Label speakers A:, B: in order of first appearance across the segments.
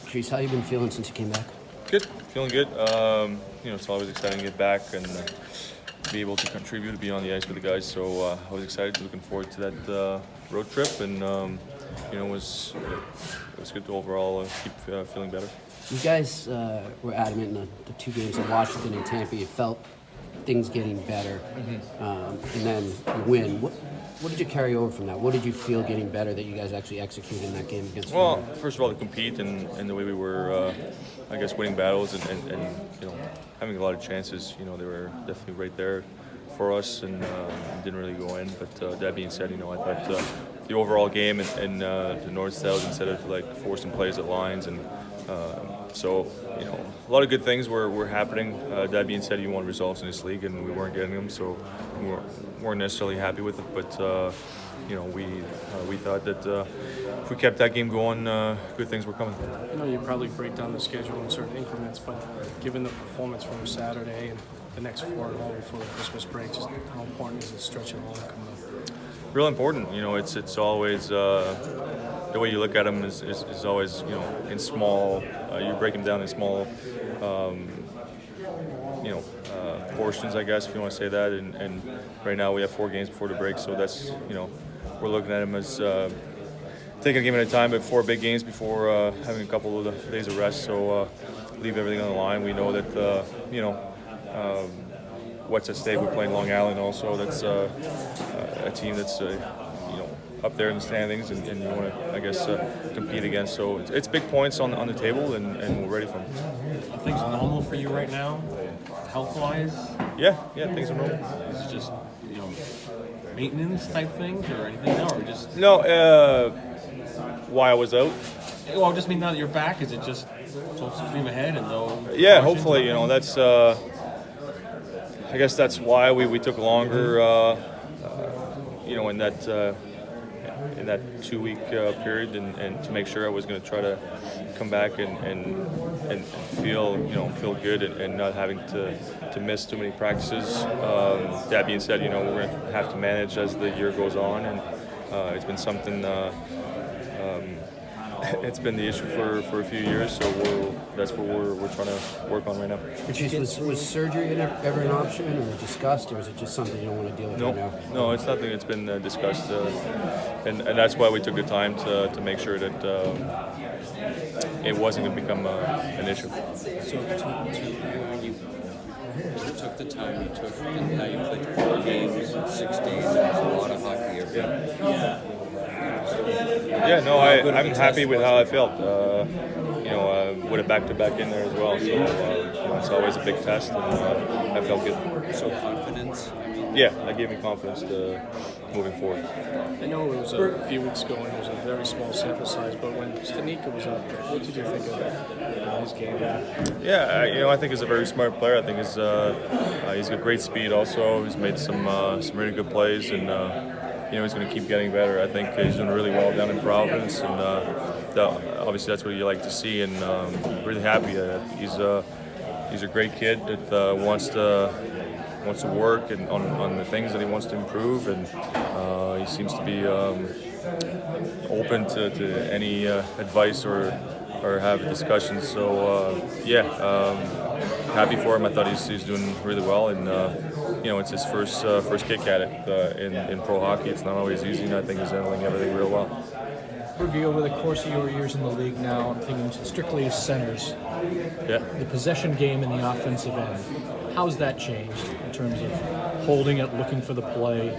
A: Patrice, how you been feeling since you came back?
B: Good, feeling good. It's always exciting to get back and be able to contribute, to be on the ice with the guys. So I was excited, looking forward to that road trip, and it was good to overall keep feeling better.
A: You guys were adamant in the 2 games in Washington and Tampa. You felt things getting better, and then you win. What did you carry over from that? What did you feel getting better that you guys actually executed in that game against?
B: Well, first of all, to compete and the way we were, winning battles and having a lot of chances. They were definitely right there for us and didn't really go in. But that being said, I thought the overall game and the North South, instead of forcing plays at lines and a lot of good things were happening. That being said, you want results in this league, and we weren't getting them, so we weren't necessarily happy with it. But we thought that if we kept that game going, good things were coming.
C: You probably break down the schedule in certain increments, but given the performance from Saturday and the next 4 at home before the Christmas break, just how important is the stretch at home coming up?
B: Real important. It's always the way you look at them is always in small. You break them down in small portions, I guess, if you want to say that. And right now we have 4 games before the break, so that's we're looking at them as taking a game at a time, but 4 big games before having a couple of days of rest. So leave everything on the line. We know that what's at stake. We're playing Long Island also. That's a team that's up there in the standings, and you want to, I guess, compete against. So it's big points on the table, and we're ready for them.
D: Are things normal for you right now, health-wise?
B: Yeah, things are normal.
D: Is it just maintenance type things or anything now, or just
B: why I was out?
D: Well, I just mean now that you're back, is it just full stream ahead and no?
B: Yeah, hopefully, that's. I guess that's why we took longer. In that 2-week period, and to make sure I was going to try to come back and feel good and not having to miss too many practices. That being said, we're going to have to manage as the year goes on, and it's been something. It's been the issue for a few years, so that's what we're trying to work on right now.
A: Was surgery ever an option or discussed, or is it just something you don't want to deal with right now?
B: No, it's nothing that's been discussed, and that's why we took the time to make sure that it wasn't going to become an issue.
E: So you took the time you took, and now you played 4 games in 6 days. There's a lot of hockey every day.
B: Yeah, no, I'm happy with how I felt. With a back-to-back in there as well, so it's always a big test, and I felt good.
E: So confidence?
B: Yeah, that gave me confidence moving forward.
C: I know it was a few weeks ago, and it was a very small sample size, but when Stanika was up, what did you think of his game?
B: Yeah, I think he's a very smart player. I think he's got great speed also. He's made some really good plays, and he's going to keep getting better. I think he's doing really well down in Providence, and obviously that's what you like to see. And really happy that he's a great kid that wants to work and on the things that he wants to improve, and he seems to be open to any advice or have discussions. So happy for him. I thought he's doing really well, and it's his first kick at it in pro hockey. It's not always easy, and I think he's handling everything real well.
F: Bergie, over the course of your years in the league now, I'm thinking strictly as centers.
B: Yeah.
F: The possession game in the offensive end, how's that changed in terms of holding it, looking for the play,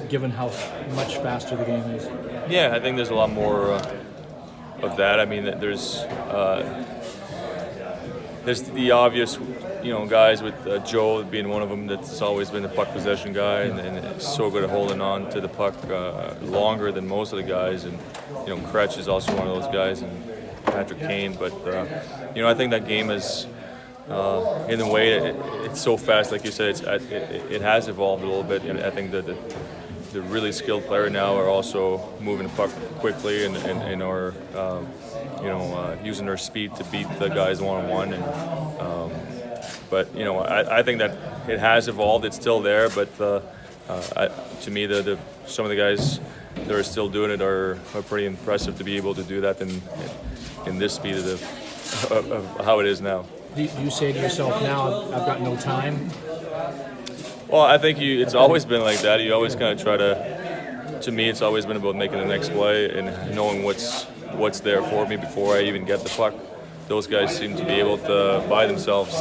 F: given how much faster the game is?
B: Yeah, I think there's a lot more of that. I mean, there's the obvious, guys with Joe being one of them that's always been the puck possession guy and is so good at holding on to the puck longer than most of the guys. And, Kretsch is also one of those guys, and Patrick Kane. But, I think that game is, in a way, it's so fast. Like you said, it has evolved a little bit. And I think that the really skilled player now are also moving the puck quickly and are, using their speed to beat the guys one-on-one. But I think that it has evolved. It's still there, but to me, some of the guys that are still doing it are pretty impressive to be able to do that. And in this speed of how it is now.
F: Do you say to yourself now, I've got no time?
B: Well, I think it's always been like that. You always kind of try to me, it's always been about making the next play and knowing what's there for me before I even get the puck. Those guys seem to be able to buy themselves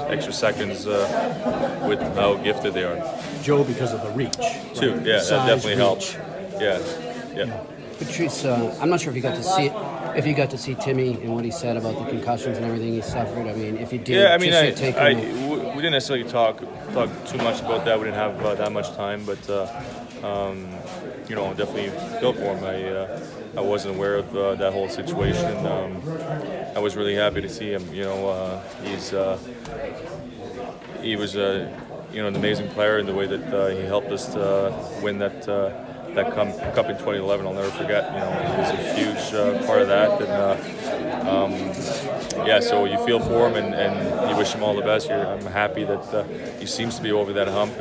B: extra seconds with how gifted they are.
F: Joe, because of the reach.
B: Too,
F: right?
B: yeah,
F: Size,
B: that definitely
F: reach.
B: helps. Yeah.
A: Patrice, I'm not sure if you got to see Timmy and what he said about the concussions and everything he suffered. I mean, if you did,
B: Yeah, I mean,
A: we
B: we didn't necessarily talk too much about that. We didn't have that much time, but definitely feel for him. I wasn't aware of that whole situation. I was really happy to see him. He was an amazing player in the way that he helped us to win that cup in 2011. I'll never forget. He was a huge part of that, and so you feel for him and you wish him all the best. I'm happy that he seems to be over that hump,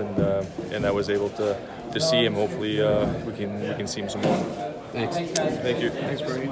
B: and I was able to see him. Hopefully, we can see him some more.
A: Thanks.
B: Thank you.
C: Thanks, Brady.